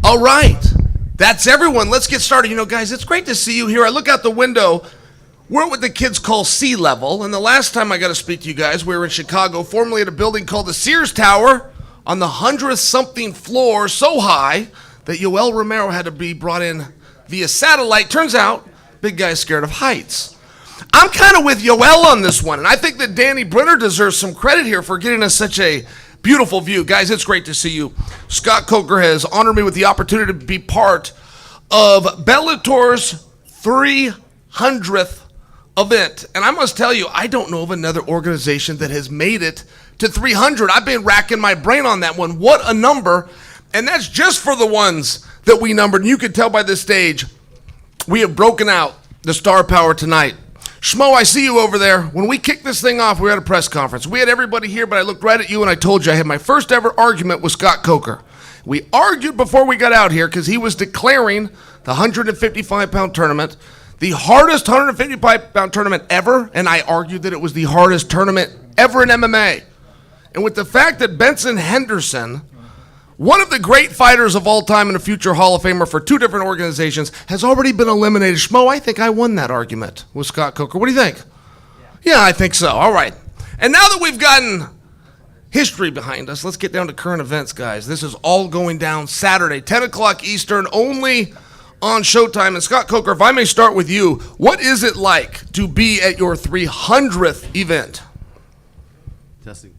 All right. That's everyone. Let's get started. You know, guys, it's great to see you here. I look out the window. We're at what the kids call sea level. And the last time I got to speak to you guys, we were in Chicago, formerly at a building called the Sears Tower on the 100th-something floor, so high that Yoel Romero had to be brought in via satellite. Turns out, big guy's scared of heights. I'm kind of with Yoel on this one, and I think that Danny Brenner deserves some credit here for getting us such a beautiful view. Guys, it's great to see you. Scott Coker has honored me with the opportunity to be part of Bellator's 300th event. And I must tell you, I don't know of another organization that has made it to 300. I've been racking my brain on that one. What a number. And that's just for the ones that we numbered. And you can tell by this stage, we have broken out the star power tonight. Schmo, I see you over there. When we kicked this thing off, we were at a press conference. We had everybody here, but I looked right at you and I told you I had my first ever argument with Scott Coker. We argued before we got out here because he was declaring the 155-pound tournament the hardest 155-pound tournament ever, and I argued that it was the hardest tournament ever in MMA. And with the fact that Benson Henderson, one of the great fighters of all time and a future Hall of Famer for two different organizations, has already been eliminated. Schmo, I think I won that argument with Scott Coker. What do you think? Yeah, I think so. All right. And now that we've gotten history behind us, let's get down to current events, guys. This is all going down Saturday, 10 o'clock Eastern, only on Showtime. And Scott Coker, if I may start with you, what is it like to be at your 300th event? Testing.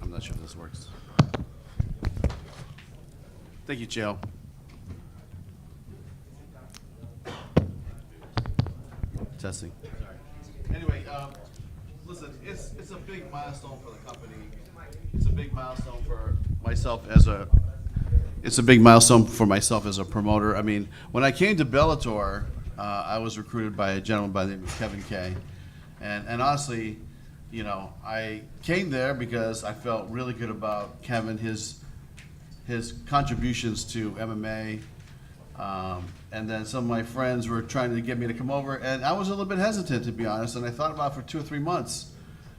I'm not sure if this works. Thank you, Joe. Testing. Anyway, listen, it's a big milestone for the company. It's a big milestone for myself as a. It's a big milestone for myself as a promoter. I mean, when I came to Bellator, I was recruited by a gentleman by the name of Kevin Kay, and honestly, you know, I came there because I felt really good about Kevin, his contributions to MMA, and then some of my friends were trying to get me to come over, and I was a little bit hesitant, to be honest, and I thought about it for 2 or 3 months,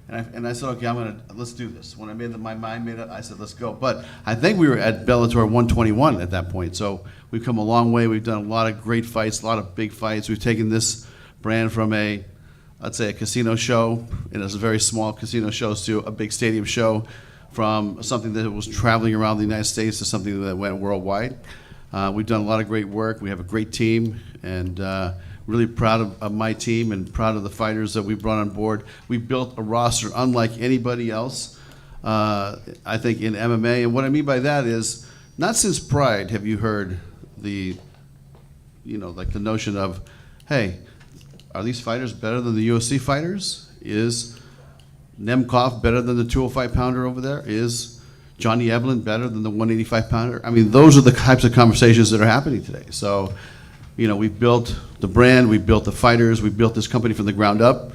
and I said, okay, let's do this. When I made my mind made up, I said, let's go. But I think we were at Bellator 121 at that point, so we've come a long way. We've done a lot of great fights, a lot of big fights. We've taken this brand from I'd say a casino show, and it was very small casino shows, to a big stadium show, from something that was traveling around the United States to something that went worldwide. We've done a lot of great work. We have a great team, and really proud of my team and proud of the fighters that we brought on board. We built a roster unlike anybody else, I think, in MMA. And what I mean by that is, not since Pride have you heard the notion of, hey, are these fighters better than the UFC fighters? Is Nemkov better than the 205-pounder over there? Is Johnny Evelyn better than the 185-pounder? I mean, those are the types of conversations that are happening today. So, you know, we've built the brand, we've built the fighters, we've built this company from the ground up.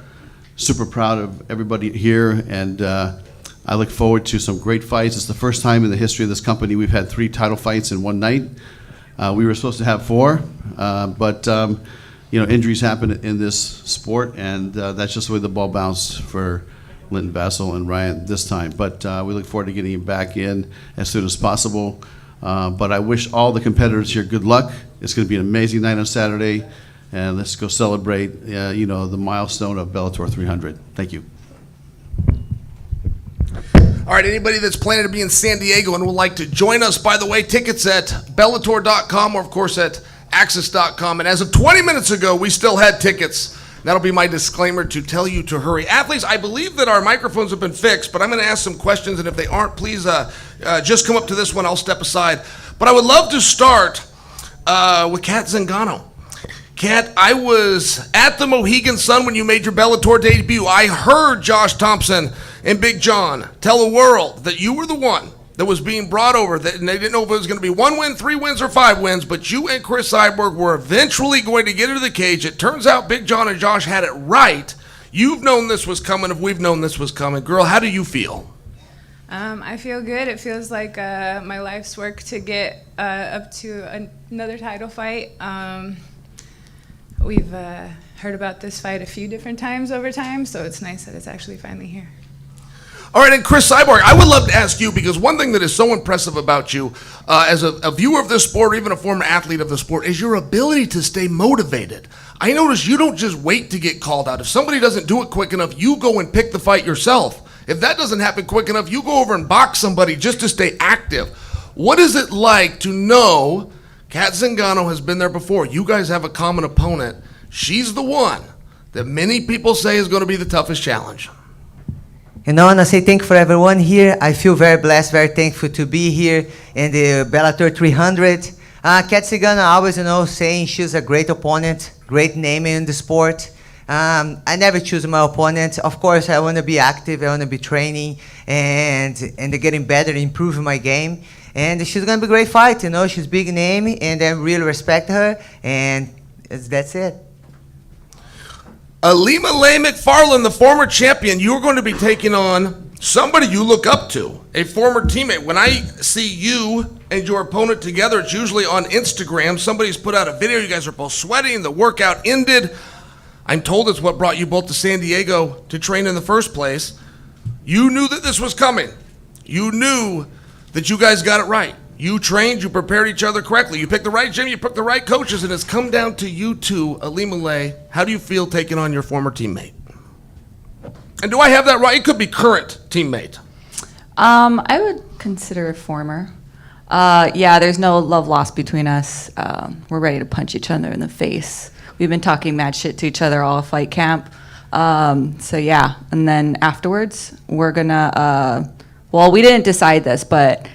Super proud of everybody here, and I look forward to some great fights. It's the first time in the history of this company we've had 3 title fights in one night. We were supposed to have 4, but you know, injuries happen in this sport, and that's just the way the ball bounced for Linton Bassel and Ryan this time. But we look forward to getting him back in as soon as possible. But I wish all the competitors here good luck. It's going to be an amazing night on Saturday, and let's go celebrate, you know, the milestone of Bellator 300. Thank you. All right, anybody that's planning to be in San Diego and would like to join us, by the way, tickets at Bellator.com or, of course, at Axis.com. And as of 20 minutes ago, we still had tickets. That'll be my disclaimer to tell you to hurry. Athletes, I believe that our microphones have been fixed, but I'm going to ask some questions, and if they aren't, please just come up to this one. I'll step aside. But I would love to start with Kat Zingano. Kat, I was at the Mohegan Sun when you made your Bellator debut. I heard Josh Thompson and Big John tell the world that you were the one that was being brought over, and they didn't know if it was going to be 1 win, 3 wins, or 5 wins, but you and Chris Cyborg were eventually going to get into the cage. It turns out Big John and Josh had it right. You've known this was coming, if we've known this was coming. Girl, how do you feel? I feel good. It feels like my life's work to get up to another title fight. We've heard about this fight a few different times over time, so it's nice that it's actually finally here. All right, and Chris Cyborg, I would love to ask you, because one thing that is so impressive about you as a viewer of this sport, or even a former athlete of the sport, is your ability to stay motivated. I notice you don't just wait to get called out. If somebody doesn't do it quick enough, you go and pick the fight yourself. If that doesn't happen quick enough, you go over and box somebody just to stay active. What is it like to know Kat Zingano has been there before? You guys have a common opponent. She's the one that many people say is going to be the toughest challenge. And I want to say thank you for everyone here. I feel very blessed, very thankful to be here in the Bellator 300. Kat Zingano, I always saying she's a great opponent, great name in the sport. I never choose my opponent. Of course, I want to be active, I want to be training, and getting better, improving my game. And she's going to be a great fight, she's a big name, and I really respect her, and that's it. Ilima-Lei Macfarlane, the former champion, you're going to be taking on somebody you look up to, a former teammate. When I see you and your opponent together, it's usually on Instagram. Somebody's put out a video. You guys are both sweating. The workout ended. I'm told it's what brought you both to San Diego to train in the first place. You knew that this was coming. You knew that you guys got it right. You trained, you prepared each other correctly. You picked the right gym, you picked the right coaches, and it's come down to you two, Ilima-Lei. How do you feel taking on your former teammate? And do I have that right? It could be current teammate. I would consider a former. Yeah, there's no love lost between us. We're ready to punch each other in the face. We've been talking mad shit to each other all fight camp. So yeah, and then afterwards, we're gonna, well, we didn't decide this, but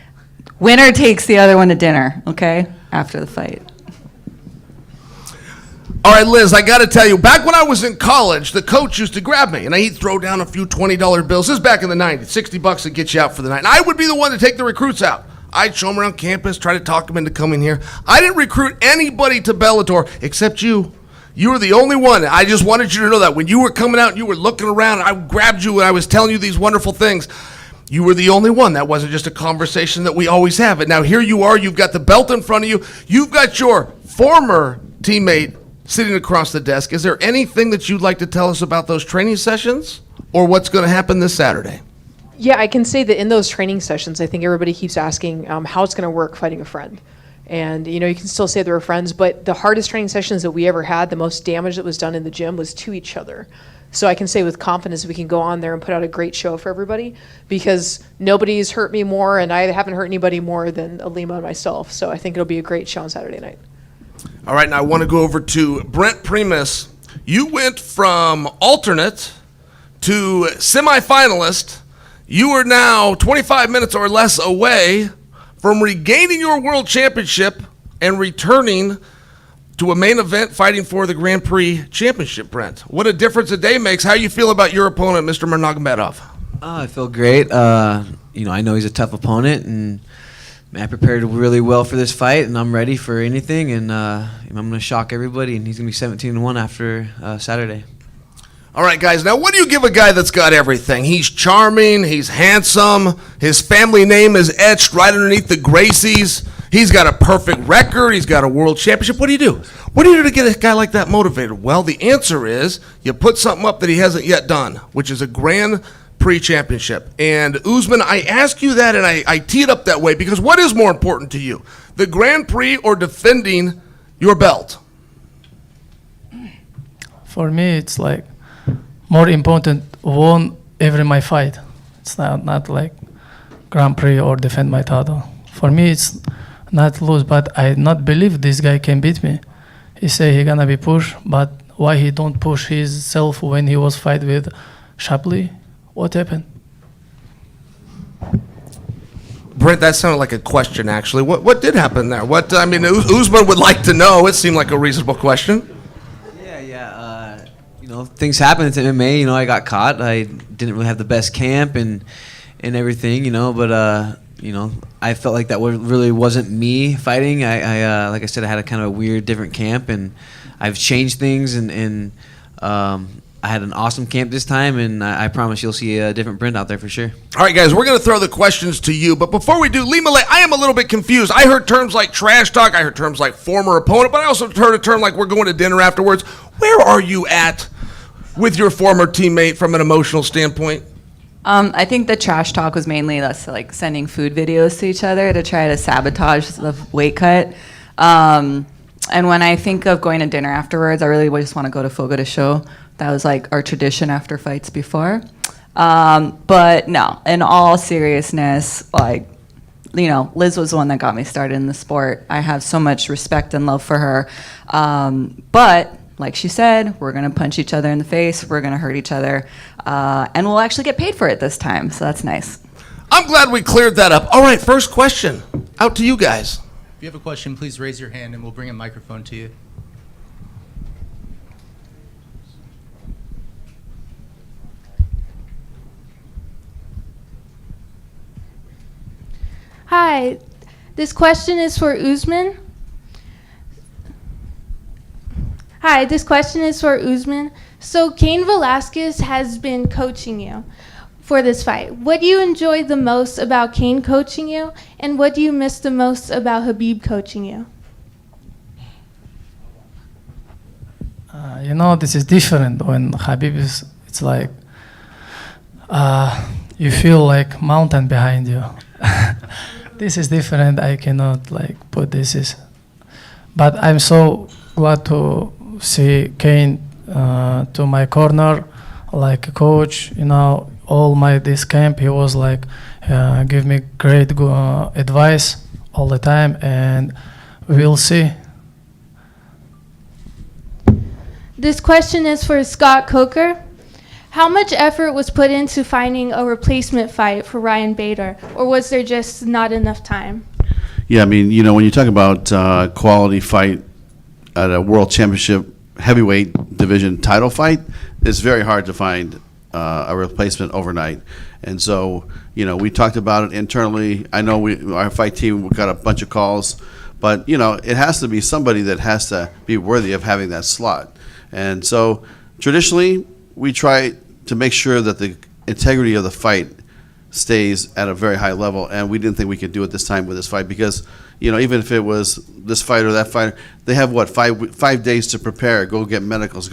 winner takes the other one to dinner, okay? After the fight. All right, Liz, I got to tell you, back when I was in college, the coach used to grab me, and he'd throw down a few $20 bills. This is back in the 90s, $60 to get you out for the night. And I would be the one to take the recruits out. I'd show them around campus, try to talk them into coming here. I didn't recruit anybody to Bellator except you. You were the only one. I just wanted you to know that. When you were coming out and you were looking around, I grabbed you and I was telling you these wonderful things. You were the only one. That wasn't just a conversation that we always have. And now here you are. You've got the belt in front of you. You've got your former teammate sitting across the desk. Is there anything that you'd like to tell us about those training sessions or what's going to happen this Saturday? Yeah, I can say that in those training sessions, I think everybody keeps asking how it's going to work fighting a friend. And, you can still say they were friends, but the hardest training sessions that we ever had, the most damage that was done in the gym was to each other. So I can say with confidence we can go on there and put out a great show for everybody, because nobody's hurt me more and I haven't hurt anybody more than Ilima and myself. So I think it'll be a great show on Saturday night. All right, now I want to go over to Brent Primus. You went from alternate to semifinalist. You are now 25 minutes or less away from regaining your world championship and returning to a main event fighting for the Grand Prix championship, Brent. What a difference a day makes. How you feel about your opponent, Mr. Nurmagomedov? I feel great. I know he's a tough opponent, and I prepared really well for this fight, and I'm ready for anything, and I'm going to shock everybody, and he's going to be 17-1 after Saturday. All right, guys, now what do you give a guy that's got everything? He's charming, he's handsome, his family name is etched right underneath the Gracies, he's got a perfect record, he's got a world championship. What do you do? What do you do to get a guy like that motivated? Well, the answer is you put something up that he hasn't yet done, which is a Grand Prix championship. And Usman, I ask you that, and I tee it up that way, because what is more important to you, the Grand Prix or defending your belt? For me, it's like more important won every my fight. It's not like Grand Prix or defend my title. For me, it's not lose, but I not believe this guy can beat me. He say he gonna be pushed, but why he don't push himself when he was fight with Shapley? What happened? Brent, that sounded like a question, actually. What did happen there? Usman would like to know. It seemed like a reasonable question. Things happen. It's MMA. I got caught. I didn't really have the best camp and everything. But I felt like that really wasn't me fighting. I like I said, I had a kind of a weird, different camp, and I've changed things. And I had an awesome camp this time, and I promise you'll see a different Brent out there for sure. All right, guys, we're going to throw the questions to you. But before we do, Ilima-Lei, I am a little bit confused. I heard terms like trash talk. I heard terms like former opponent. But I also heard a term like we're going to dinner afterwards. Where are you at with your former teammate from an emotional standpoint? I think the trash talk was mainly us like sending food videos to each other to try to sabotage the weight cut. And when I think of going to dinner afterwards, I really just want to go to Fogo de Show. That was like our tradition after fights before. But no, in all seriousness, like, you know, Liz was the one that got me started in the sport. I have so much respect and love for her. But like she said, we're going to punch each other in the face. We're going to hurt each other. And we'll actually get paid for it this time. So that's nice. I'm glad we cleared that up. All right, first question. Out to you guys. If you have a question, please raise your hand and we'll bring a microphone to you. Hi, this question is for Usman. Hi, this question is for Usman. So Cain Velasquez has been coaching you for this fight. What do you enjoy the most about Cain coaching you, and what do you miss the most about Khabib coaching you? You know, this is different when Habib is, it's like, you feel like mountain behind you. This is different. I cannot like put this is, but I'm so glad to see Cain to my corner, like a coach. You know, all my this camp, he was like give me great advice all the time, and we'll see. This question is for Scott Coker. How much effort was put into finding a replacement fight for Ryan Bader, or was there just not enough time? Yeah, I mean, you know, when you talk about quality fight at a world championship heavyweight division title fight, it's very hard to find a replacement overnight. And so, you know, we talked about it internally. I know our fight team got a bunch of calls, but, you know, it has to be somebody that has to be worthy of having that slot. And so, traditionally, we try to make sure that the integrity of the fight stays at a very high level, and we didn't think we could do it this time with this fight because, you know, even if it was this fight or that fighter, they have what, 5 days to prepare, go get medicals,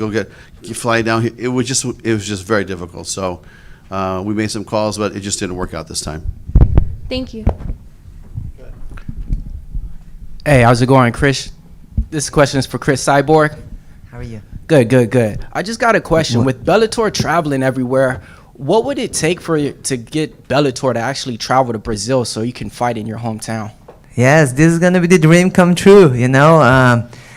fly down here. It was just very difficult. So we made some calls, but it just didn't work out this time. Thank you. Hey, how's it going, Chris? This question is for Chris Cyborg. How are you? Good. I just got a question. With Bellator traveling everywhere, what would it take for you to get Bellator to actually travel to Brazil so you can fight in your hometown? Yes, this is gonna be the dream come true. You know,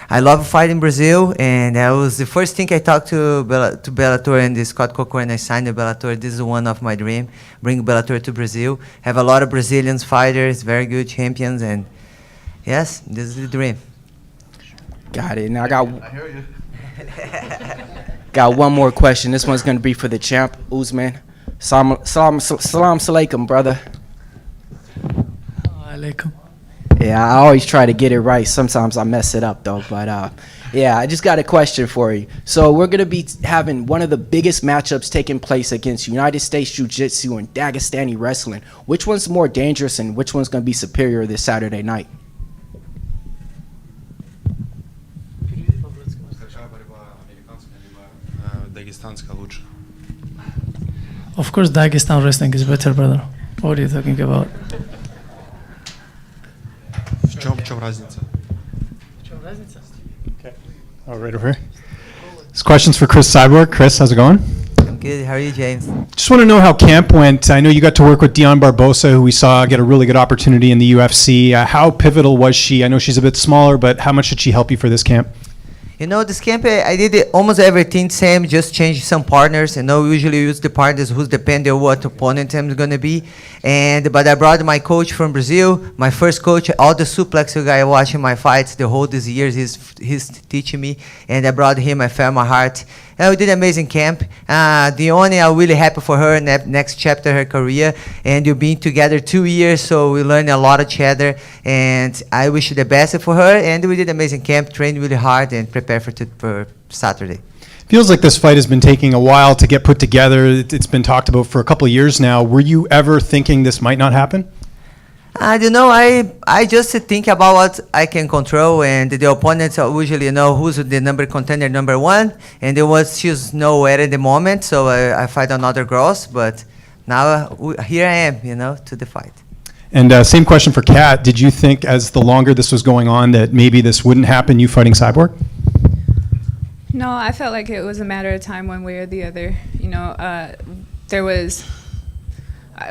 I love fighting Brazil, and that was the first thing I talked to Bellator and the Scott Coker when I signed the Bellator. This is one of my dream: bring Bellator to Brazil. Have a lot of Brazilian fighters, very good champions, and yes, this is the dream. Got it. Now I hear you. got one more question. This one's gonna be for the champ, Usman. Salam alaikum, brother. Alaikum. Yeah, I always try to get it right. Sometimes I mess it up though, but yeah, I just got a question for you. So we're gonna be having one of the biggest matchups taking place against United States Jiu-Jitsu and Dagestani wrestling. Which one's more dangerous and which one's gonna be superior this Saturday night? Of course, Dagestan wrestling is better, brother. What are you talking about? В чем разница? Okay. Oh, right over here. This question's for Chris Cyborg. Chris, how's it going? I'm good. How are you, James? Just want to know how camp went. I know you got to work with Dion Barbosa, who we saw get a really good opportunity in the UFC. How pivotal was she? I know she's a bit smaller, but how much did she help you for this camp? You know, this camp, I did almost everything same, just change some partners. You know, we usually use the partners who's depending on what opponent I'm going to be. But I brought my coach from Brazil, my first coach, all the suplex guy watching my fights the whole these years, he's teaching me. And I brought him, I felt my heart. And we did an amazing camp. Dione, I'm really happy for her in that next chapter of her career. And we've been together 2 years, so we learned a lot of each other. And I wish you the best for her. And we did an amazing camp, trained really hard, and prepared for Saturday. Feels like this fight has been taking a while to get put together. It's been talked about for a couple of years now. Were you ever thinking this might not happen? I don't know. I just think about what I can control, and the opponents are usually know who's the contender number one, and there was she's nowhere at the moment, so I fight another girls. But now here I am, to the fight. And same question for Kat. Did you think as the longer this was going on that maybe this wouldn't happen, you fighting Cyborg? No, I felt like it was a matter of time one way or the other. There was,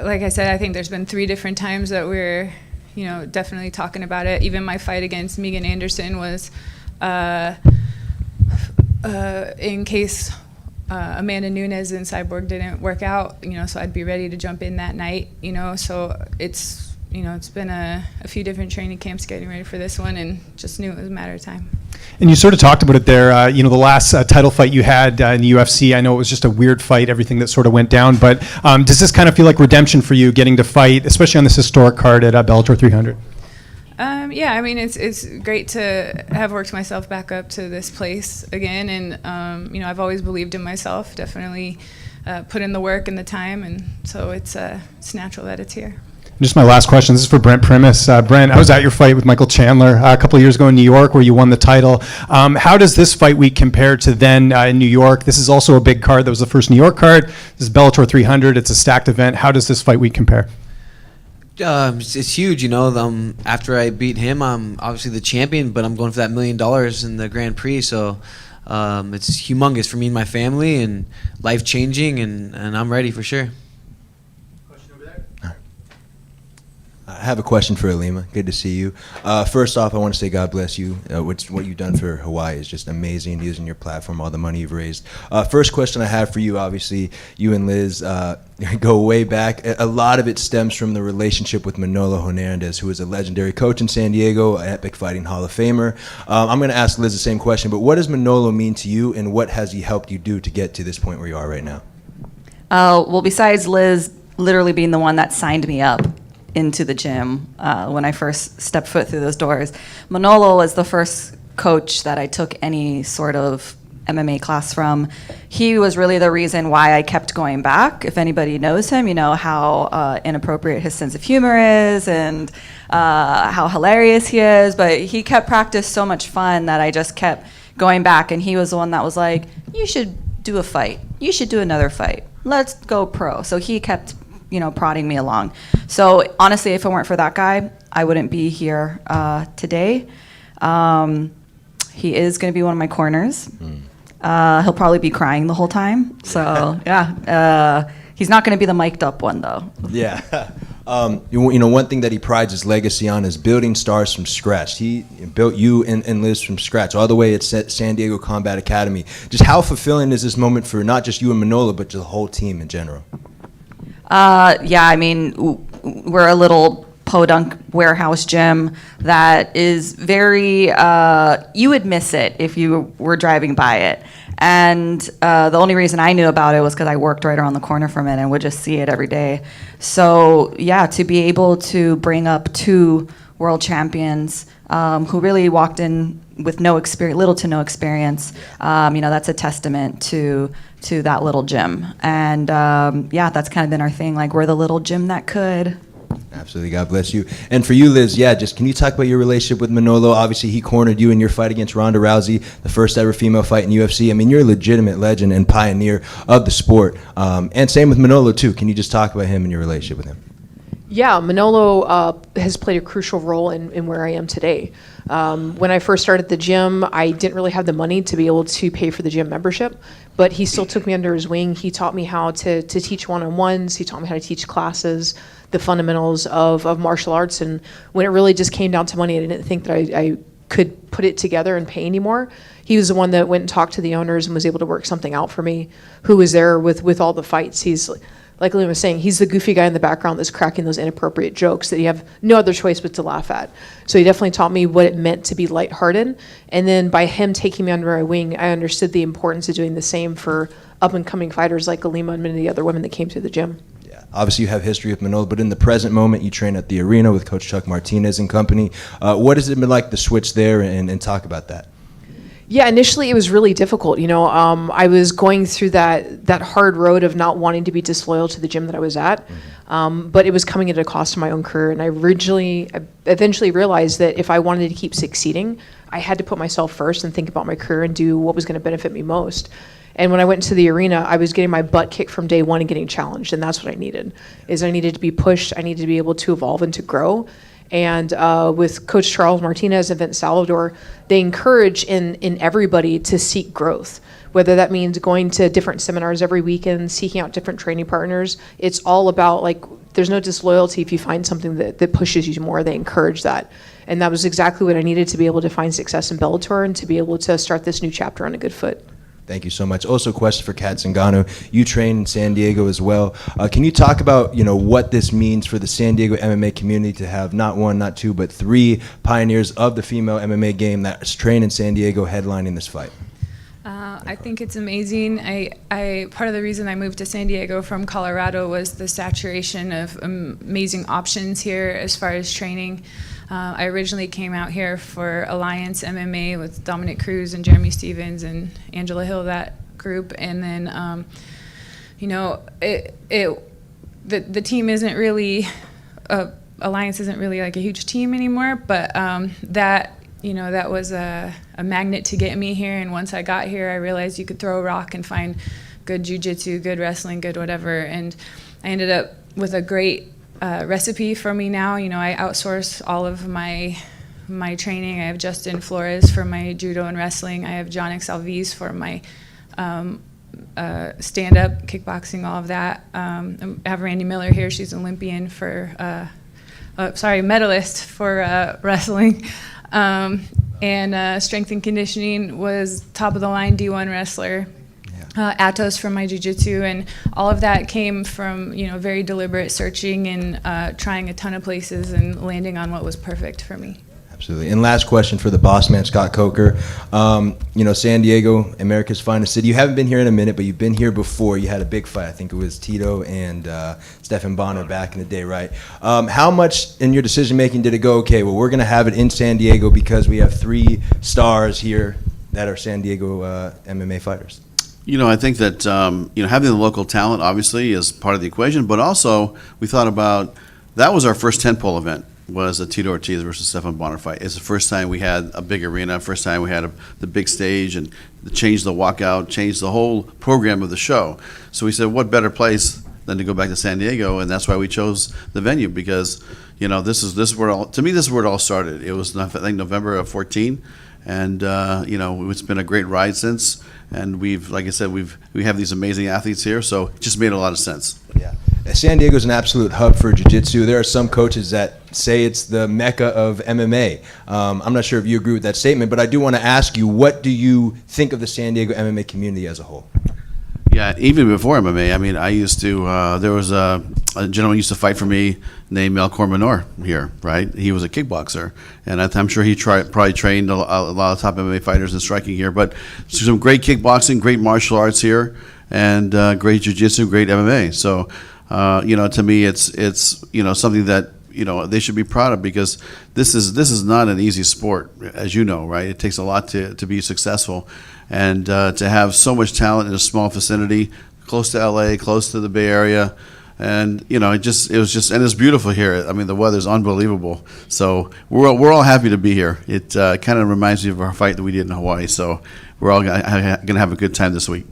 like I said, I think there's been 3 different times that we're, definitely talking about it. Even my fight against Megan Anderson was in case Amanda Nunes and Cyborg didn't work out, so I'd be ready to jump in that night, so it's been a few different training camps getting ready for this one, and just knew it was a matter of time. And you sort of talked about it there, the last title fight you had in the UFC, I know it was just a weird fight, everything that sort of went down, but does this kind of feel like redemption for you getting to fight, especially on this historic card at Bellator 300? Yeah, I mean, it's great to have worked myself back up to this place again, and I've always believed in myself, definitely put in the work and the time, and so it's natural that it's here. Just my last question. This is for Brent Primus. Brent, I was at your fight with Michael Chandler a couple of years ago in New York where you won the title. How does this fight week compare to then in New York? This is also a big card. That was the first New York card. This is Bellator 300. It's a stacked event. How does this fight week compare? It's huge, after I beat him, I'm obviously the champion, but I'm going for that $1 million in the Grand Prix, so it's humongous for me and my family and life-changing, and I'm ready for sure. I have a question for Alima. Good to see you. First off, I want to say God bless you. What you've done for Hawaii is just amazing, using your platform, all the money you've raised. First question I have for you, obviously, you and Liz go way back. A lot of it stems from the relationship with Manolo Hernandez, who is a legendary coach in San Diego, an Epic Fighting Hall of Famer. I'm going to ask Liz the same question, but what does Manolo mean to you, and what has he helped you do to get to this point where you are right now? Well, besides Liz literally being the one that signed me up into the gym when I first stepped foot through those doors, Manolo was the first coach that I took any sort of MMA class from. He was really the reason why I kept going back. If anybody knows him, you know how inappropriate his sense of humor is and how hilarious he is, but he kept practice so much fun that I just kept going back, and he was the one that was like, you should do a fight. You should do another fight. Let's go pro. So he kept prodding me along. So honestly, if it weren't for that guy, I wouldn't be here today. He is going to be one of my corners. He'll probably be crying the whole time. So yeah, he's not going to be the mic'd up one though. Yeah. One thing that he prides his legacy on is building stars from scratch. He built you and Liz from scratch, all the way at San Diego Combat Academy. Just how fulfilling is this moment for not just you and Manolo, but the whole team in general? Yeah, I mean, we're a little podunk warehouse gym that is very, you would miss it if you were driving by it. And the only reason I knew about it was because I worked right around the corner from it and would just see it every day. So yeah, to be able to bring up 2 world champions who really walked in with little to no experience, that's a testament to that little gym. And yeah, that's kind of been our thing. Like, we're the little gym that could. Absolutely. God bless you. And for you, Liz, just can you talk about your relationship with Manolo? Obviously, he cornered you in your fight against Ronda Rousey, the first ever female fight in UFC. I mean, you're a legitimate legend and pioneer of the sport. And same with Manolo, too. Can you just talk about him and your relationship with him? Yeah, Manolo has played a crucial role in where I am today. When I first started the gym, I didn't really have the money to be able to pay for the gym membership, but he still took me under his wing. He taught me how to teach one-on-ones. He taught me how to teach classes, the fundamentals of martial arts. And when it really just came down to money, I didn't think that I could put it together and pay anymore. He was the one that went and talked to the owners and was able to work something out for me, who was there with all the fights. He's, like Liam was saying, he's the goofy guy in the background that's cracking those inappropriate jokes that you have no other choice but to laugh at. So he definitely taught me what it meant to be lighthearted. And then by him taking me under my wing, I understood the importance of doing the same for up-and-coming fighters like Alima and many of the other women that came to the gym. Yeah, obviously you have history with Manolo, but in the present moment, you train at the arena with Coach Chuck Martinez and company. What has it been like to switch there and talk about that? Yeah, initially it was really difficult. I was going through that hard road of not wanting to be disloyal to the gym that I was at, but it was coming at a cost to my own career. And I eventually realized that if I wanted to keep succeeding, I had to put myself first and think about my career and do what was going to benefit me most. And when I went into the arena, I was getting my butt kicked from day one and getting challenged, and that's what I needed. I needed to be pushed. I needed to be able to evolve and to grow. And with Coach Charles Martinez and Vince Salvador, they encourage in everybody to seek growth, whether that means going to different seminars every weekend, seeking out different training partners. It's all about, there's no disloyalty if you find something that pushes you more. They encourage that. And that was exactly what I needed to be able to find success in Bellator and to be able to start this new chapter on a good foot. Thank you so much. Also, a question for Kat Zingano. You train in San Diego as well. Can you talk about what this means for the San Diego MMA community to have not one, not two, but three pioneers of the female MMA game that's trained in San Diego headlining this fight? I think it's amazing. Part of the reason I moved to San Diego from Colorado was the saturation of amazing options here as far as training. I originally came out here for Alliance MMA with Dominic Cruz and Jeremy Stevens and Angela Hill, that group, and then the team isn't really Alliance isn't really like a huge team anymore, but that was a magnet to get me here. And once I got here, I realized you could throw a rock and find good jiu-jitsu, good wrestling, good whatever. And I ended up with a great recipe for me now. I outsource all of my training. I have Justin Flores for my judo and wrestling. I have John Alves for my stand-up, kickboxing, all of that. I have Randy Miller here. She's an Olympian medalist for wrestling. And strength and conditioning was top of the line D1 wrestler. Atos from my jiu-jitsu, and all of that came from very deliberate searching and trying a ton of places and landing on what was perfect for me. Absolutely. And last question for the boss man, Scott Coker. San Diego, America's finest city. You haven't been here in a minute, but you've been here before. You had a big fight. I think it was Tito and Stephan Bonner back in the day, right? How much in your decision making did it go, okay, well, we're going to have it in San Diego because we have three stars here that are San Diego MMA fighters? I think that having the local talent obviously is part of the equation, but also we thought about that was our first tentpole event, was a Tito Ortiz versus Stephan Bonner fight. It's the first time we had a big arena, first time we had the big stage, and changed the walkout, changed the whole program of the show. So we said, what better place than to go back to San Diego, and that's why we chose the venue, because this is where it all started. It was, I think, November of 2014. And it's been a great ride since, and like I said, we have these amazing athletes here, so it just made a lot of sense. Yeah, San Diego's an absolute hub for jiu-jitsu. There are some coaches that say it's the mecca of MMA. I'm not sure if you agree with that statement, but I do want to ask you, what do you think of the San Diego MMA community as a whole? Yeah, even before MMA, I mean, I used to. There was a gentleman used to fight for me named Melchor Minor here, right? He was a kickboxer, and I'm sure he probably trained a lot of top MMA fighters in striking here. But some great kickboxing, great martial arts here, and great jiu-jitsu, great MMA. So, to me, it's something that they should be proud of, because this is not an easy sport, as you know, right? It takes a lot to be successful. And to have so much talent in a small vicinity, close to LA, close to the Bay Area, and it was beautiful here. I mean, the weather's unbelievable. So we're all happy to be here. It kind of reminds me of our fight that we did in Hawaii. So we're all gonna have a good time this week.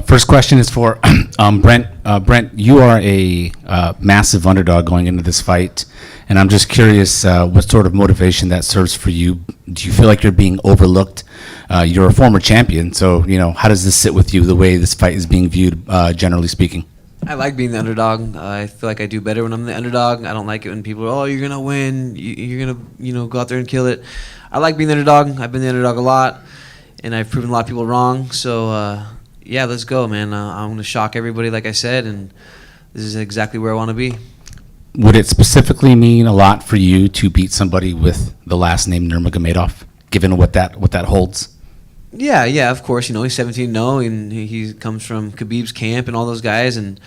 First question is for Brent. Brent, you are a massive underdog going into this fight, and I'm just curious what sort of motivation that serves for you. Do you feel like you're being overlooked? You're a former champion, so how does this sit with you, the way this fight is being viewed, generally speaking? I like being the underdog. I feel like I do better when I'm the underdog. I don't like it when people are, you're gonna win, you're gonna go out there and kill it. I like being the underdog. I've been the underdog a lot, and I've proven a lot of people wrong. So. Yeah, let's go, man. I'm going to shock everybody, like I said, and this is exactly where I want to be. Would it specifically mean a lot for you to beat somebody with the last name Nurmagomedov, given what that holds? Yeah, of course. He's 17-0, and he comes from Khabib's camp and all those guys, and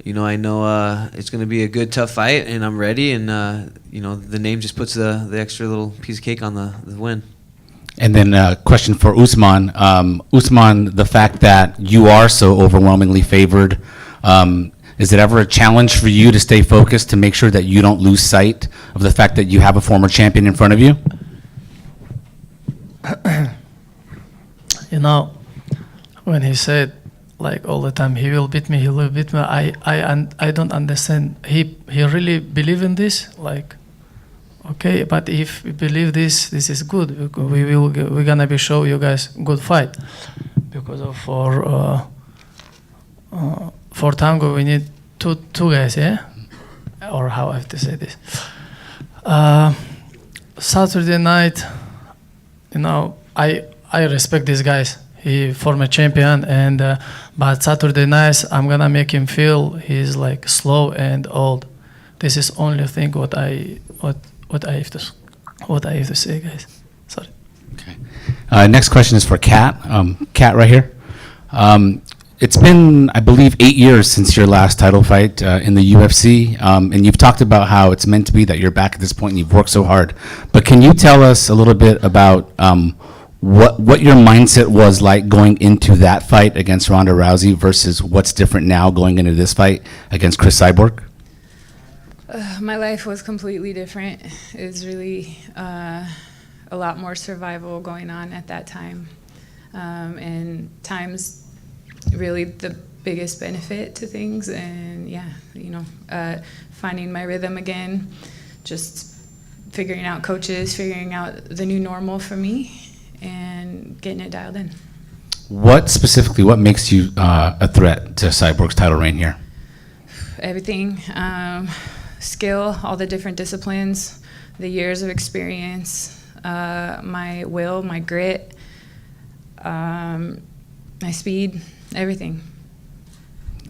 I know it's going to be a good, tough fight, and I'm ready. And the name just puts the extra little piece of cake on the win. And then a question for Usman. Usman, the fact that you are so overwhelmingly favored, is it ever a challenge for you to stay focused to make sure that you don't lose sight of the fact that you have a former champion in front of you? When he said, like all the time, he will beat me, I don't understand. He really believe in this? Like, okay, but if we believe this is good. We're gonna be show you guys good fight, because of for tango we need two guys, yeah, or how I have to say this. Saturday night, I respect these guys. He former champion, and but Saturday night I'm gonna make him feel he's like slow and old. This is only thing what I have to say, guys. Sorry. Okay. Next question is for Kat. Kat, right here. It's been, I believe, 8 years since your last title fight in the UFC, and you've talked about how it's meant to be that you're back at this point and you've worked so hard. But can you tell us a little bit about what your mindset was like going into that fight against Ronda Rousey versus what's different now going into this fight against Chris Cyborg? My life was completely different. It was really a lot more survival going on at that time. And time's really the biggest benefit to things. And finding my rhythm again, just figuring out coaches, figuring out the new normal for me, and getting it dialed in. What makes you a threat to Cyborg's title reign here? Everything. Skill, all the different disciplines, the years of experience, my will, my grit, my speed, everything.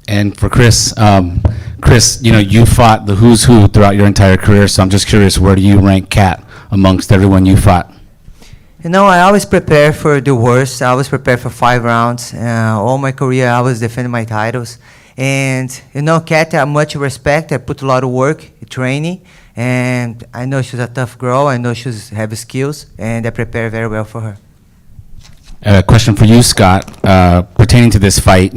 And for Chris, you fought the who's who throughout your entire career, so I'm just curious, where do you rank Kat amongst everyone you fought? I always prepare for the worst. I always prepare for 5 rounds. All my career, I was defending my titles. And, Kat, I much respect. I put a lot of work, training, and I know she's a tough girl. I know she's have skills, and I prepare very well for her. A question for you, Scott, pertaining to this fight.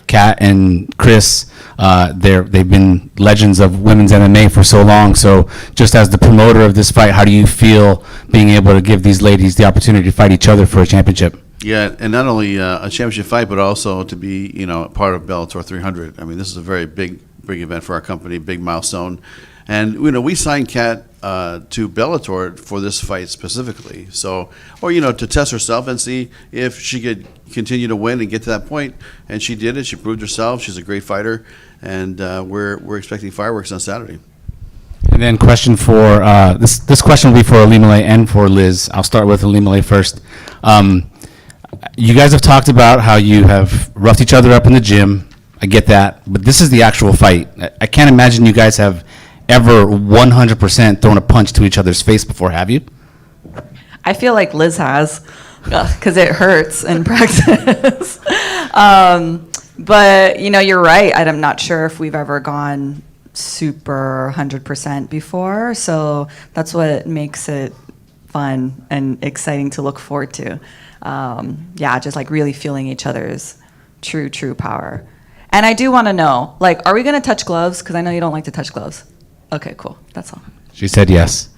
Kat and Chris, they've been legends of women's MMA for so long. So, just as the promoter of this fight, how do you feel being able to give these ladies the opportunity to fight each other for a championship? Yeah, and not only a championship fight, but also to be, part of Bellator 300. I mean, this is a very big event for our company, big milestone. And, we signed Kat to Bellator for this fight specifically. So, to test herself and see if she could continue to win and get to that point. And she did it. She proved herself. She's a great fighter. And we're expecting fireworks on Saturday. And then question for, this question will be for Alimale and for Liz. I'll start with Alimale first. You guys have talked about how you have roughed each other up in the gym. I get that. But this is the actual fight. I can't imagine you guys have ever 100% thrown a punch to each other's face before, have you? I feel like Liz has, because it hurts in practice. But, you're right. I'm not sure if we've ever gone super 100% before. So that's what makes it fun and exciting to look forward to. Just like really feeling each other's true power. And I do want to know, are we going to touch gloves? Because I know you don't like to touch gloves. Okay, cool. That's all. She said yes.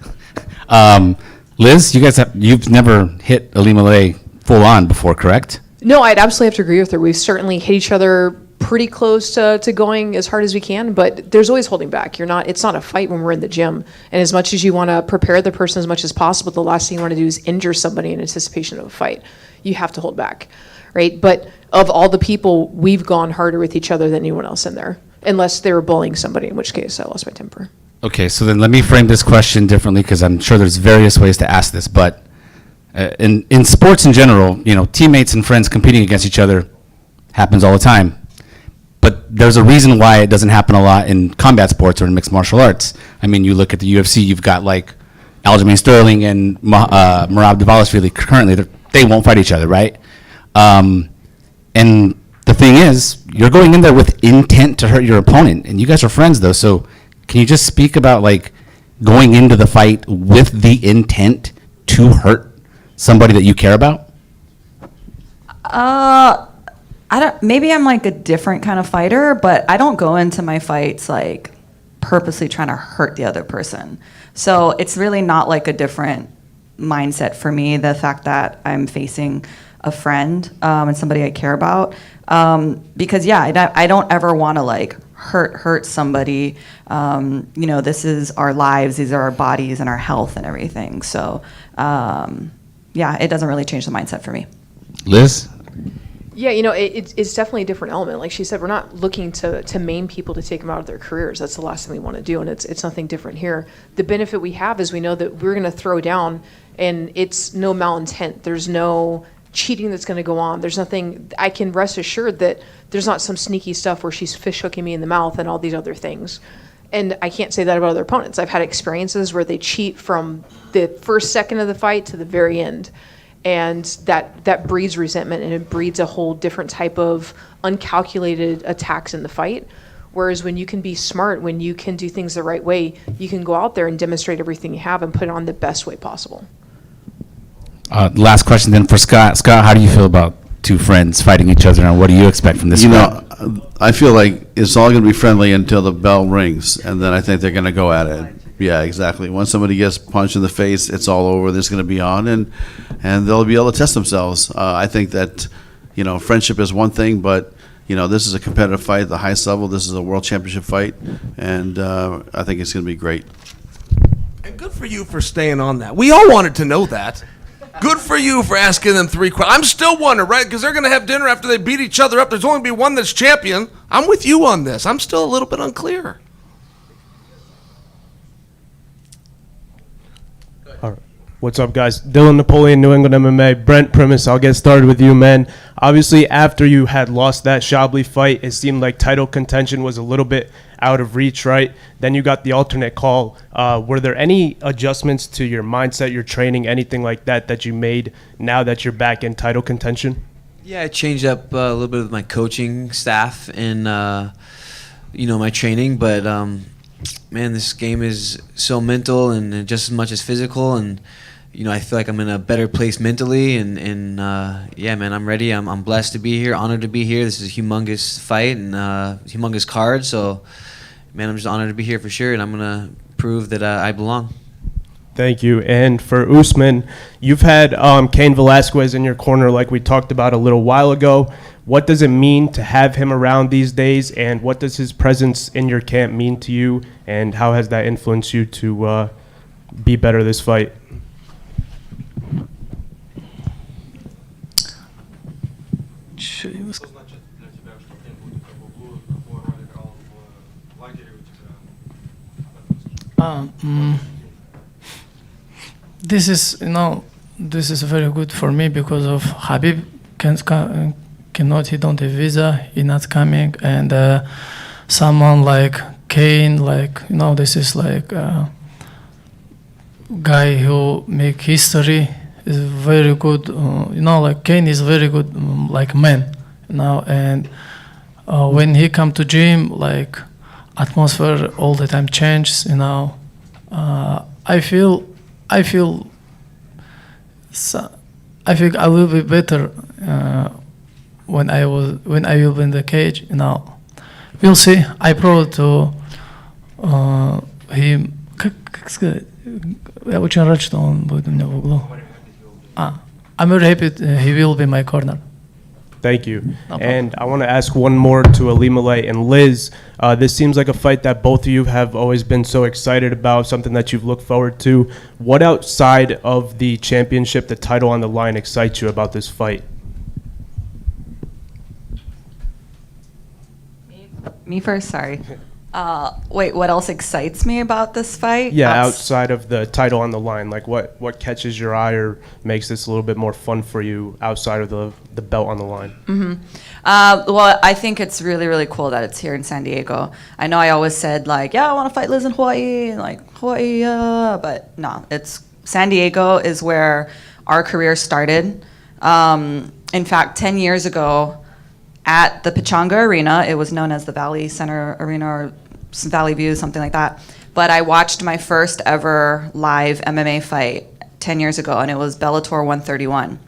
Liz, you've never hit Alimale full on before, correct? No, I'd absolutely have to agree with her. We've certainly hit each other pretty close to going as hard as we can, but there's always holding back. It's not a fight when we're in the gym. And as much as you want to prepare the person as much as possible, the last thing you want to do is injure somebody in anticipation of a fight. You have to hold back, right? But of all the people, we've gone harder with each other than anyone else in there, unless they were bullying somebody, in which case I lost my temper. Okay, so then let me frame this question differently, because I'm sure there's various ways to ask this. But in sports in general, teammates and friends competing against each other happens all the time. But there's a reason why it doesn't happen a lot in combat sports or in mixed martial arts. I mean, you look at the UFC, you've got Aljamain Sterling and Merab Dvalishvili currently, they won't fight each other, right? And the thing is, you're going in there with intent to hurt your opponent, and you guys are friends though. So can you just speak about like going into the fight with the intent to hurt somebody that you care about? I don't. Maybe I'm like a different kind of fighter, but I don't go into my fights like purposely trying to hurt the other person. So it's really not like a different mindset for me. The fact that I'm facing a friend and somebody I care about, because yeah, I don't ever want to like hurt somebody. This is our lives, these are our bodies and our health and everything. So yeah, it doesn't really change the mindset for me. Liz? Yeah, it's definitely a different element. Like she said, we're not looking to maim people to take them out of their careers. That's the last thing we want to do, and it's nothing different here. The benefit we have is we know that we're going to throw down, and it's no malintent. There's no cheating that's going to go on. There's nothing. I can rest assured that there's not some sneaky stuff where she's fish hooking me in the mouth and all these other things. And I can't say that about other opponents. I've had experiences where they cheat from the first second of the fight to the very end. And that breeds resentment, and it breeds a whole different type of uncalculated attacks in the fight. Whereas when you can be smart, when you can do things the right way, you can go out there and demonstrate everything you have and put it on the best way possible. Last question then for Scott. Scott, how do you feel about two friends fighting each other, and what do you expect from this fight? I feel like it's all going to be friendly until the bell rings, and then I think they're going to go at it. Yeah, exactly. Once somebody gets punched in the face, it's all over. This is going to be on, and they'll be able to test themselves. I think that, friendship is one thing, but, this is a competitive fight at the highest level. This is a world championship fight, and I think it's going to be great. And good for you for staying on that. We all wanted to know that. Good for you for asking them 3 questions. I'm still wondering, right? Because they're going to have dinner after they beat each other up. There's only going to be one that's champion. I'm with you on this. I'm still a little bit unclear. What's up, guys? Dylan Napoleon, New England MMA. Brent Primus, I'll get started with you, man. Obviously, after you had lost that Chablis fight, it seemed like title contention was a little bit out of reach, right? Then you got the alternate call. Were there any adjustments to your mindset, your training, anything like that you made now that you're back in title contention? Yeah, I changed up a little bit with my coaching staff and, my training, but man, this game is so mental and just as much as physical, and I feel like I'm in a better place mentally, and yeah, man, I'm ready. I'm blessed to be here, honored to be here. This is a humongous fight and humongous card, so man, I'm just honored to be here for sure, and I'm gonna prove that I belong. Thank you. And for Usman, you've had Cain Velasquez in your corner like we talked about a little while ago. What does it mean to have him around these days, and what does his presence in your camp mean to you, and how has that influenced you to be better this fight? This is very good for me because of Habib cannot, he don't have visa, he not coming, and someone like Cain, this is like guy who make history, is very good, Cain is very good, man, and when he come to gym, atmosphere all the time changes, I feel I will be better when I will be in the cage. We'll see. I probably to him. Как сказать? Я очень рад, что он будет у меня в углу. I'm very happy he will be my corner. Thank you. And I want to ask one more to Alimale and Liz. This seems like a fight that both of you have always been so excited about, something that you've looked forward to. What outside of the championship, the title on the line, excites you about this fight? Me first, sorry. Wait, what else excites me about this fight? Yeah, outside of the title on the line, what catches your eye or makes this a little bit more fun for you outside of the belt on the line? Mm-hmm. Well, I think it's really, really cool that it's here in San Diego. I know I always said I want to fight Liz in Hawaii, Hawaii, but no, it's San Diego is where our career started. In fact, 10 years ago, at the Pechanga Arena. It was known as the Valley Center Arena or Valley View, something like that. But I watched my first ever live MMA fight 10 years ago, and it was Bellator 131.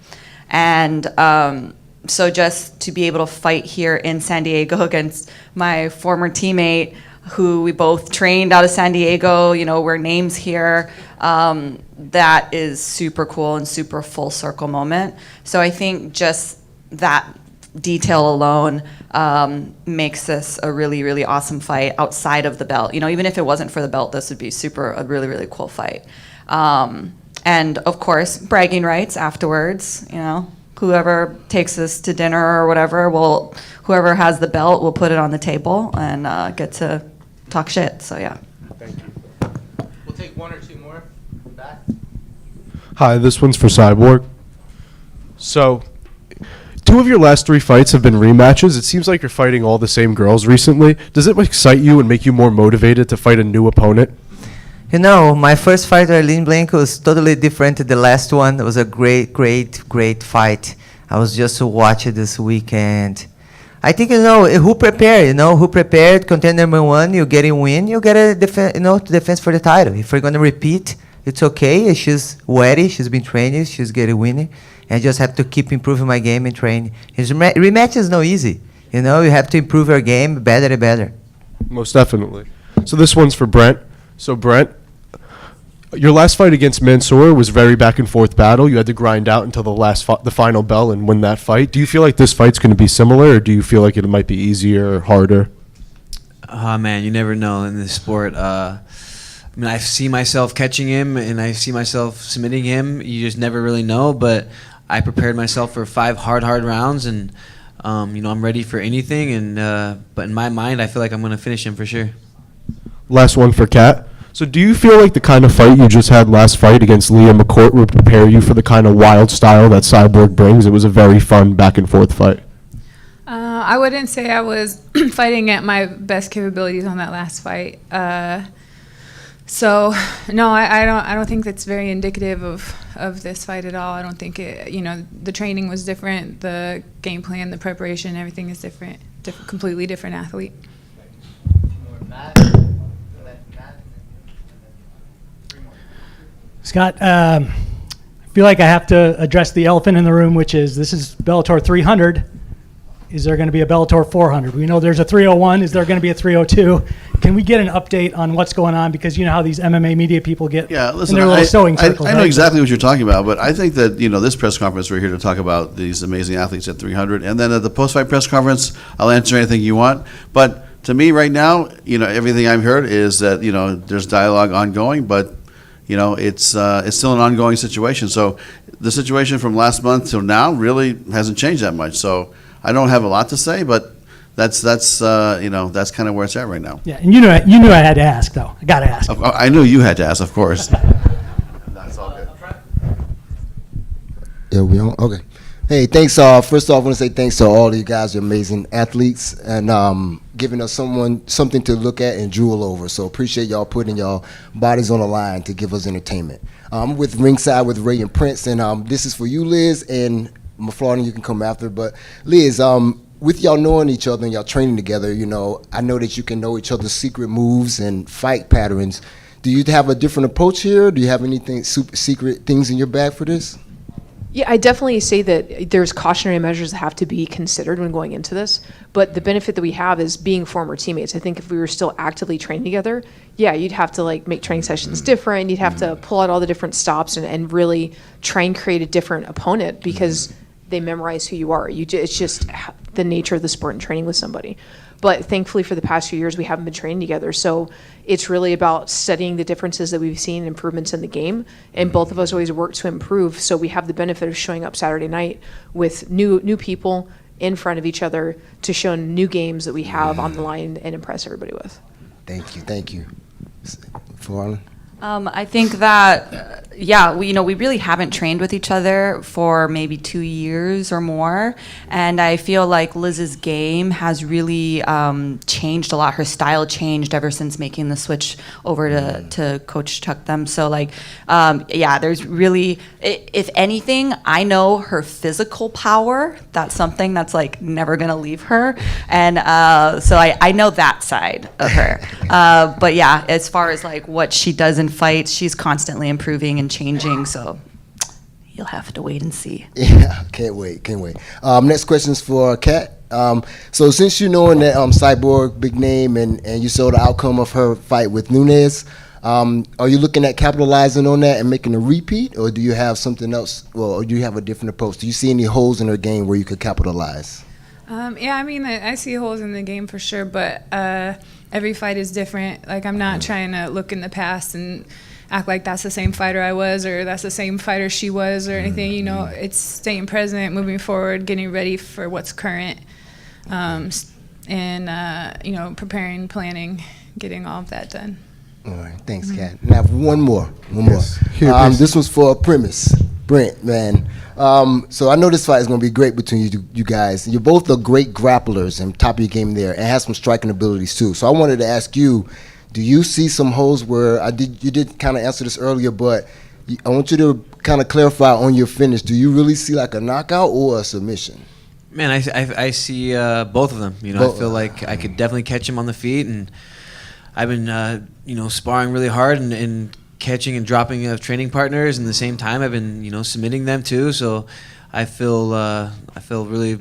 And so just to be able to fight here in San Diego against my former teammate, who we both trained out of San Diego, you know, we're names here, that is super cool and super full circle moment. So I think just that detail alone makes this a really, really awesome fight outside of the belt. You know, even if it wasn't for the belt, this would be a really, really cool fight. And of course, bragging rights afterwards, you know, whoever takes us to dinner or whatever, whoever has the belt will put it on the table and get to talk shit. So yeah. Thank you. We'll take one or two more. Back. Hi, this one's for Cyborg. So, 2 of your last 3 fights have been rematches. It seems like you're fighting all the same girls recently. Does it excite you and make you more motivated to fight a new opponent? You know, my first fight with Arlene Blanco was totally different to the last one. It was a great, great, great fight. I was just watching this weekend. I think, you know, who prepared, contender number 1, you get a win, you get a defense for the title. If we're going to repeat, it's okay. She's ready, she's been training, she's getting winning. I just have to keep improving my game and training. His rematch is no easy. You know, you have to improve your game better and better. Most definitely. So this one's for Brent. So Brent, your last fight against Mansour was very back and forth battle. You had to grind out until the final bell and win that fight. Do you feel like this fight's going to be similar, or do you feel like it might be easier or harder? Oh man, you never know in this sport. I mean, I see myself catching him and I see myself submitting him. You just never really know, but I prepared myself for 5 hard rounds, and you know, I'm ready for anything. And but in my mind, I feel like I'm going to finish him for sure. Last one for Kat. So do you feel like the kind of fight you just had last fight against Leah McCourt would prepare you for the kind of wild style that Cyborg brings? It was a very fun back and forth fight. I wouldn't say I was fighting at my best capabilities on that last fight. So no, I don't think that's very indicative of this fight at all. I don't think it. You know, the training was different, the game plan, the preparation, everything is different. Completely different athlete. Scott, I feel like I have to address the elephant in the room, which is this is Bellator 300. Is there going to be a Bellator 400? We know there's a 301. Is there going to be a 302? Can we get an update on what's going on? Because you know how these MMA media people get Yeah, listen, in their little sewing I circles. know right? exactly what you're talking about, but I think that, you know, this press conference, we're here to talk about these amazing athletes at 300. And then at the post-fight press conference, I'll answer anything you want. But to me right now, you know, everything I've heard is that, you know, there's dialogue ongoing, but, you know, it's still an ongoing situation. So the situation from last month till now really hasn't changed that much. So I don't have a lot to say, but that's you know, that's kind of where it's at right now. Yeah, and you knew I had to ask, though. I got to ask. I knew you had to ask, of course. That's all good. Yeah, we on? Okay. Hey, thanks. First off, I want to say thanks to all of you guys. You're amazing athletes and giving us something to look at and drool over. So appreciate y'all putting y'all bodies on the line to give us entertainment. I'm with ringside with Ray and Prince, and this is for you, Liz, and Florida, you can come after. But Liz, with y'all knowing each other and y'all training together, you know, I know that you can know each other's secret moves and fight patterns. Do you have a different approach here? Do you have anything super secret things in your bag for this? Yeah, I definitely say that there's cautionary measures that have to be considered when going into this. But the benefit that we have is being former teammates. I think if we were still actively training together, yeah, you'd have to like make training sessions different. You'd have to pull out all the different stops and really try and create a different opponent because they memorize who you are. It's just the nature of the sport and training with somebody. But thankfully for the past few years, we haven't been training together. So it's really about studying the differences that we've seen, improvements in the game. And both of us always work to improve. So we have the benefit of showing up Saturday night with new people in front of each other to show new games that we have on the line and impress everybody with. Thank you. Thank you. Florida? I think that, yeah, we really haven't trained with each other for maybe 2 years or more, and I feel like Liz's game has really changed a lot. Her style changed ever since making the switch over to Coach Chuck them. So like, yeah, there's really, if anything, I know her physical power. That's something that's like never gonna leave her, and so I know that side of her. But yeah, as far as like what she does in fights, she's constantly improving and changing, so you'll have to wait and see. Yeah, can't wait. Next question is for Kat. So since you knowing that Cyborg, big name, and you saw the outcome of her fight with Nunes, are you looking at capitalizing on that and making a repeat, or do you have something else, or do you have a different approach? Do you see any holes in her game where you could capitalize? Yeah, I mean, I see holes in the game for sure, but every fight is different. Like, I'm not trying to look in the past and act like that's the same fighter I was or that's the same fighter she was or anything. You know, it's staying present, moving forward, getting ready for what's current, and, you know, preparing, planning, getting all of that done. All right, thanks, Kat. Now, one more. Here, please. This one's for Primus. Brent, man. So I know this fight is going to be great between you guys. You're both the great grapplers and top of your game there, and have some striking abilities too. So I wanted to ask you, do you see some holes where you did kind of answer this earlier, but I want you to kind of clarify on your finish. Do you really see like a knockout or a submission? Man, I see both of them. You know, I feel like I could definitely catch him on the feet, and I've been you know, sparring really hard and catching and dropping training partners, and at the same time I've been, you know, submitting them too. So I feel really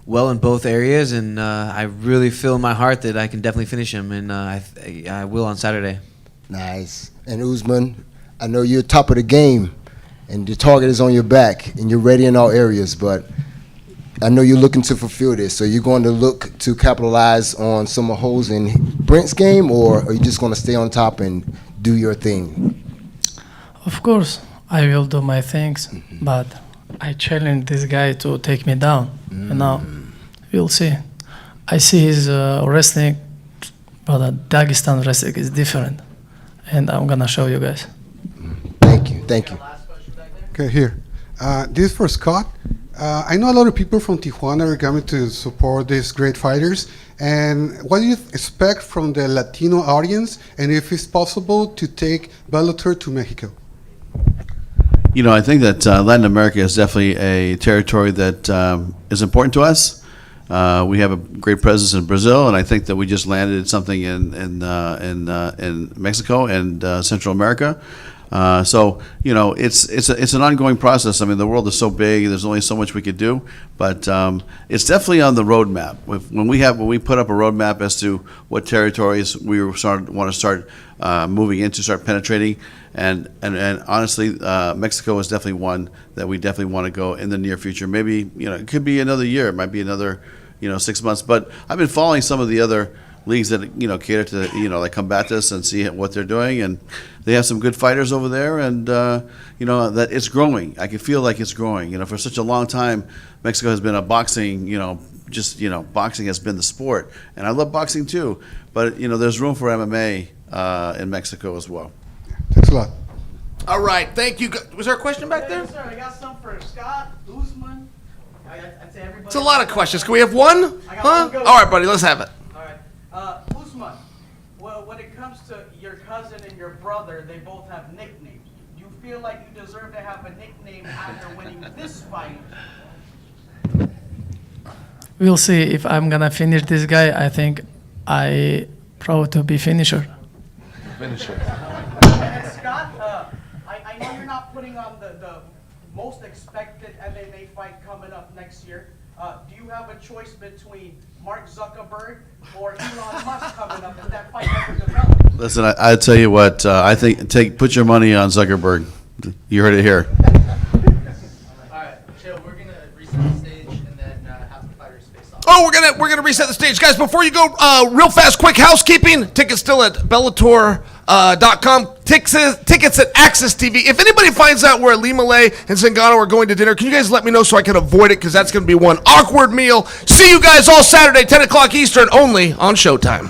well in both areas, and I really feel in my heart that I can definitely finish him, and I will on Saturday. Nice. And Usman, I know you're top of the game, and the target is on your back, and you're ready in all areas, but I know you're looking to fulfill this. So you're going to look to capitalize on some holes in Brent's game, or are you just going to stay on top and do your thing? Of course, I will do my things, but I challenge this guy to take me down. You know, we'll see. I see his wrestling, but Dagestan wrestling is different, and I'm gonna show you guys. Thank you. Okay, here. This is for Scott. I know a lot of people from Tijuana are coming to support these great fighters. And what do you expect from the Latino audience? And if it's possible to take Bellator to Mexico? You know, I think that Latin America is definitely a territory that is important to us. We have a great presence in Brazil, and I think that we just landed something in Mexico and Central America. So you know, it's an ongoing process. I mean, the world is so big. There's only so much we could do, but it's definitely on the roadmap. When we put up a roadmap as to what territories we want to start moving into, start penetrating, and honestly, Mexico is definitely one that we definitely want to go in the near future. Maybe, you know, it could be another year. It might be another, 6 months. But I've been following some of the other leagues that cater to that come back to us and see what they're doing, and they have some good fighters over there, and that it's growing. I can feel like it's growing. For such a long time, Mexico has been a boxing. Boxing has been the sport, and I love boxing too. But there's room for MMA in Mexico as well. Thanks a lot. All right, thank you. Was there a question back there? Yes, sir. I got some for Scott, Usman. I'd say everybody. It's a lot of questions. Can we have one? I got Huh? one. Go. All right, buddy. Let's have it. All right. Usman, well, when it comes to your cousin and your brother, they both have nicknames. You feel like you deserve to have a nickname after winning this fight? We'll see if I'm gonna finish this guy. I think I proud to be finisher. Finisher. And Scott, I know you're not putting on the most expected MMA fight coming up next year. Do you have a choice between Mark Zuckerberg or Elon Musk coming up? Is that fight ever developed? Listen, I tell you what, I think put your money on Zuckerberg. You heard it here. All right, Chill, we're gonna reset the stage and then have the fighters face off. Oh, we're gonna reset the stage, guys. Before you go, real fast, quick housekeeping. Tickets still at Bellator.com. Tickets at Access TV. If anybody finds out where Lima Lay and Zingano are going to dinner, can you guys let me know so I can avoid it? Because that's going to be one awkward meal. See you guys all Saturday, 10 o'clock Eastern, only on Showtime.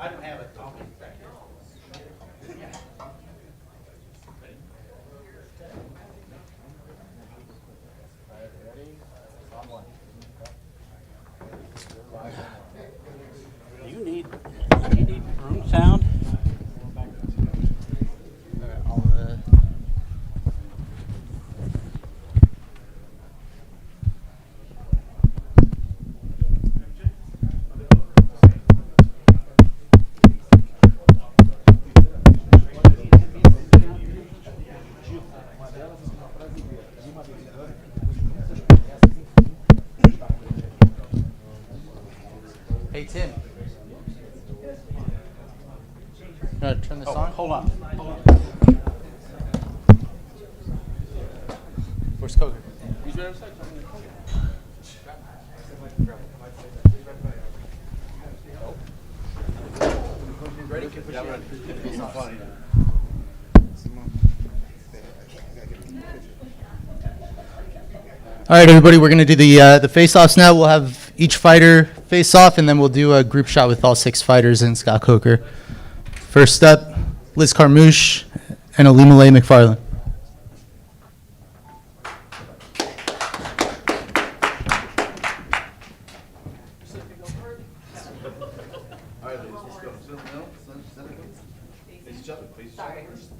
I don't have it. You need room sound? Hey, Tim. Turn this on? Hold on. Where's Coker? He's right outside. Ready? Yeah, I'm ready. It's not funny. All right, everybody, we're going to do the face-offs now. We'll have each fighter face off, and then we'll do a group shot with all 6 fighters and Scott Coker. First up, Liz Carmouche and Alimale McFarland. All right, ladies, let's go. Sit in the middle. Sit in it. Face each other. Face each other first.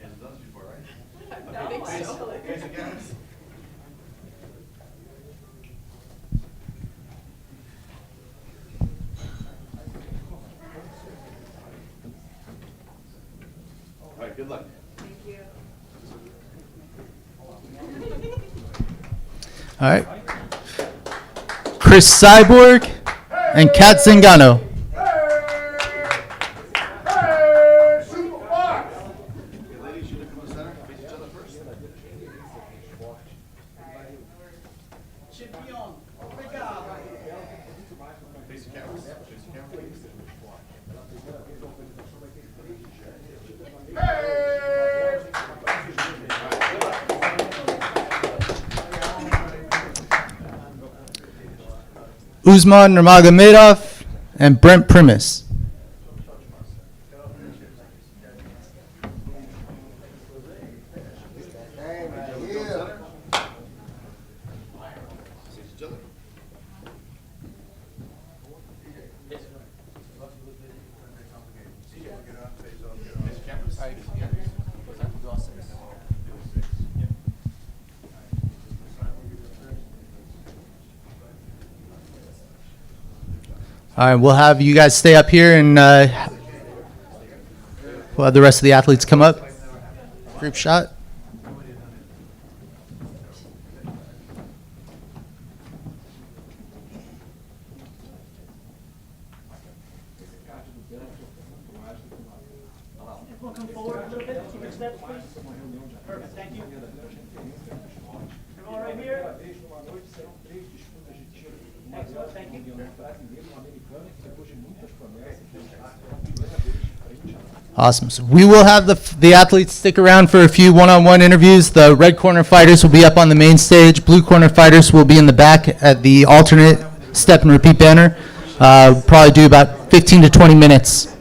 Hasn't done this before, right? I think so. Face again. All right, good luck. Thank you. All right. Chris Cyborg and Kat Zingano. Ladies, you look in the center. Face each other first. Face the camera. Face the camera. Usman Nurmagomedov, and Brent Primus. All right, we'll have you guys stay up here, and we'll have the rest of the athletes come up. Group shot. Come forward a little bit, 2 steps, please. Perfect, thank you. All right here. Excellent, thank you. Awesome. So we will have the athletes stick around for a few one-on-one interviews. The red corner fighters will be up on the main stage. Blue corner fighters will be in the back at the alternate step and repeat banner. Probably do about 15 to 20 minutes.